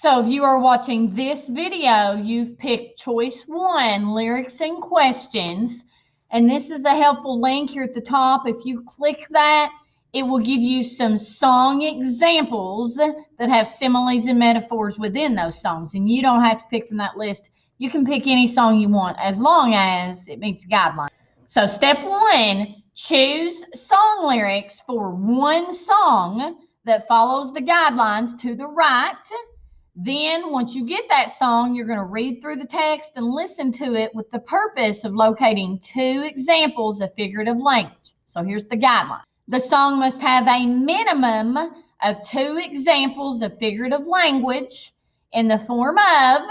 So if you are watching this video, you've picked choice 1, lyrics and questions. And this is a helpful link here at the top. If you click that, it will give you some song examples that have similes and metaphors within those songs. And you don't have to pick from that list. You can pick any song you want as long as it meets the guidelines. So step 1, choose song lyrics for one song that follows the guidelines to the right. Then once you get that song, you're going to read through the text and listen to it with the purpose of locating 2 examples of figurative language. So here's the guideline. The song must have a minimum of 2 examples of figurative language in the form of,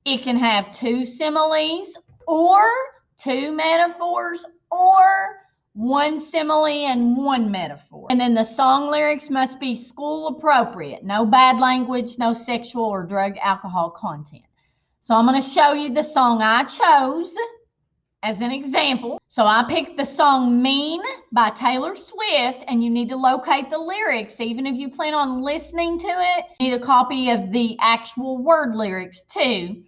it can have 2 similes or 2 metaphors or 1 simile and 1 metaphor. And then the song lyrics must be school appropriate. No bad language, no sexual or drug, alcohol content. So I'm going to show you the song I chose as an example. So I picked the song Mean by Taylor Swift, and you need to locate the lyrics. Even if you plan on listening to it, you need a copy of the actual word lyrics too.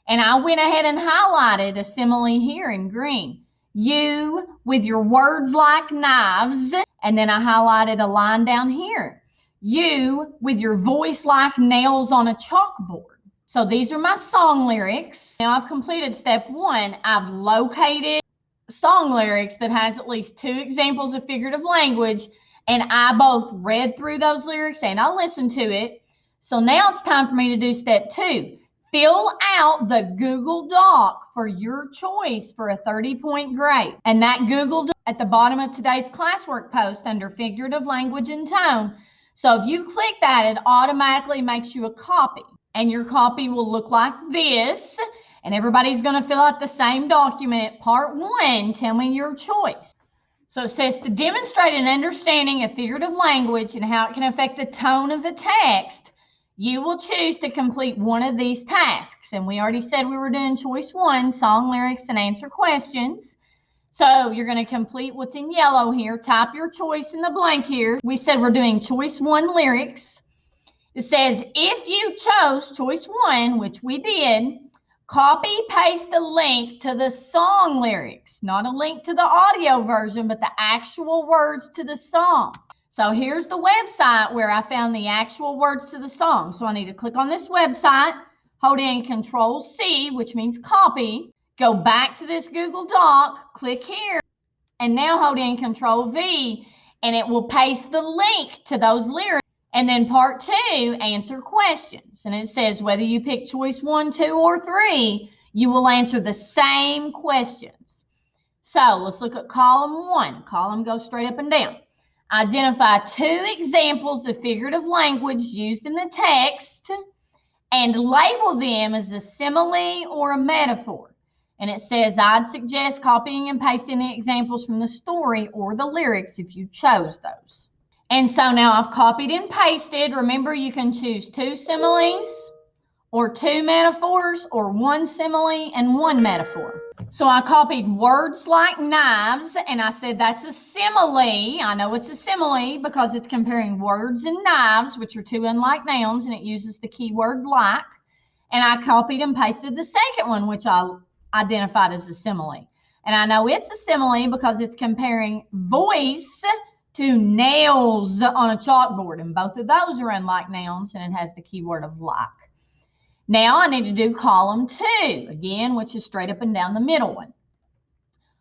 And I went ahead and highlighted a simile here in green. You with your words like knives, and then I highlighted a line down here. You with your voice like nails on a chalkboard. So these are my song lyrics. Now I've completed step 1. I've located song lyrics that has at least 2 examples of figurative language, and I both read through those lyrics and I listened to it. So now it's time for me to do step 2. Fill out the Google Doc for your choice for a 30-point grade. And that Google Doc at the bottom of today's classwork post under figurative language and tone. So if you click that, it automatically makes you a copy. And your copy will look like this. And everybody's going to fill out the same document. Part 1, tell me your choice. So it says to demonstrate an understanding of figurative language and how it can affect the tone of the text, you will choose to complete one of these tasks. And we already said we were doing choice 1, song lyrics and answer questions. So you're going to complete what's in yellow here. Type your choice in the blank here. We said we're doing choice 1 lyrics. It says if you chose choice 1, which we did, copy paste the link to the song lyrics, not a link to the audio version, but the actual words to the song. So here's the website where I found the actual words to the song. So I need to click on this website, hold in Control-C, which means copy, go back to this Google Doc, click here, and now hold in Control-V, and it will paste the link to those lyrics. And then part 2, answer questions. And it says whether you pick choice 1, 2, or 3, you will answer the same questions. So let's look at column 1. Column goes straight up and down. Identify 2 examples of figurative language used in the text and label them as a simile or a metaphor. And it says, I'd suggest copying and pasting the examples from the story or the lyrics if you chose those. And so now I've copied and pasted. Remember, you can choose 2 similes or 2 metaphors or 1 simile and 1 metaphor. So I copied words like knives, and I said that's a simile. I know it's a simile because it's comparing words and knives, which are 2 unlike nouns, and it uses the keyword like. And I copied and pasted the second one, which I identified as a simile. And I know it's a simile because it's comparing voice to nails on a chalkboard, and both of those are unlike nouns, and it has the keyword of like. Now I need to do column 2, again, which is straight up and down the middle one.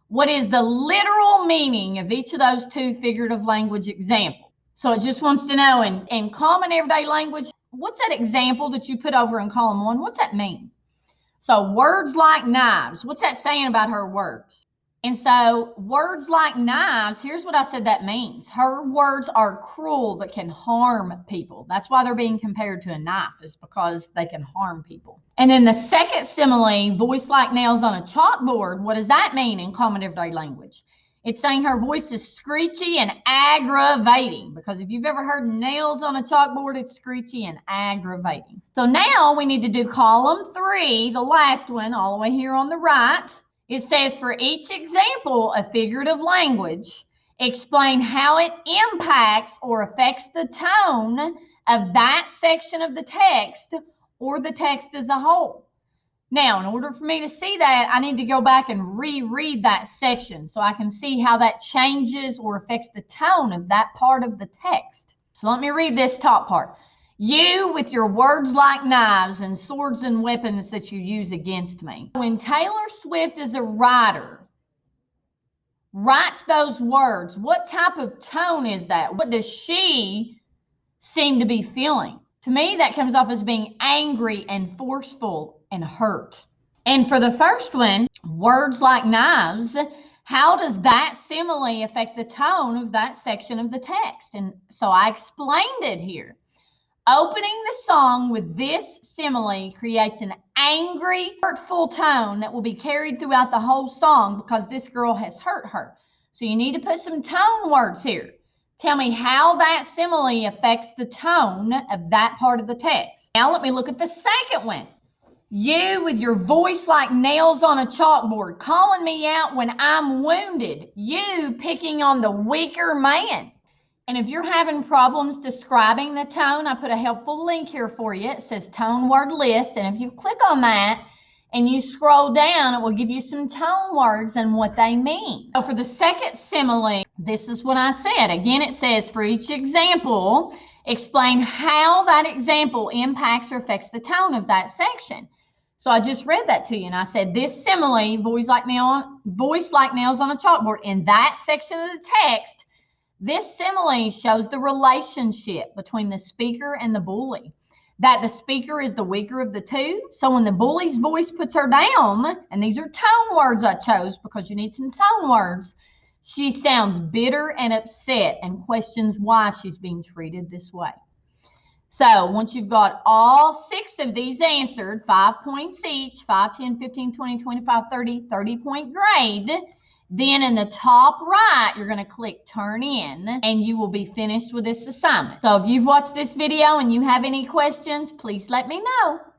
What is the literal meaning of each of those 2 figurative language examples? So it just wants to know in common everyday language, what's that example that you put over in column 1? What's that mean? So words like knives, what's that saying about her words? And so words like knives, here's what I said that means. Her words are cruel that can harm people. That's why they're being compared to a knife, is because they can harm people. And then the second simile, voice like nails on a chalkboard, what does that mean in common everyday language? It's saying her voice is screechy and aggravating, because if you've ever heard nails on a chalkboard, it's screechy and aggravating. So now we need to do column 3, the last one, all the way here on the right. It says for each example of figurative language, explain how it impacts or affects the tone of that section of the text or the text as a whole. Now, in order for me to see that, I need to go back and reread that section so I can see how that changes or affects the tone of that part of the text. So let me read this top part. You, with your words like knives and swords and weapons that you use against me. When Taylor Swift is a writer, writes those words, what type of tone is that? What does she seem to be feeling? To me, that comes off as being angry and forceful and hurt. And for the first one, words like knives, how does that simile affect the tone of that section of the text? And so I explained it here. Opening the song with this simile creates an angry, hurtful tone that will be carried throughout the whole song because this girl has hurt her. So you need to put some tone words here. Tell me how that simile affects the tone of that part of the text. Now let me look at the second one. You, with your voice like nails on a chalkboard, calling me out when I'm wounded. You picking on the weaker man. And if you're having problems describing the tone, I put a helpful link here for you. It says tone word list. And if you click on that and you scroll down, it will give you some tone words and what they mean. So for the second simile, this is what I said. Again, it says for each example, explain how that example impacts or affects the tone of that section. So I just read that to you, and I said this simile, voice like nails on a chalkboard, in that section of the text, this simile shows the relationship between the speaker and the bully, that the speaker is the weaker of the two. So when the bully's voice puts her down, and these are tone words I chose because you need some tone words, she sounds bitter and upset and questions why she's being treated this way. So once you've got all 6 of these answered, 5 points each, 5, 10, 15, 20, 25, 30, 30-point grade, then in the top right, you're going to click Turn In, and you will be finished with this assignment. So if you've watched this video and you have any questions, please let me know.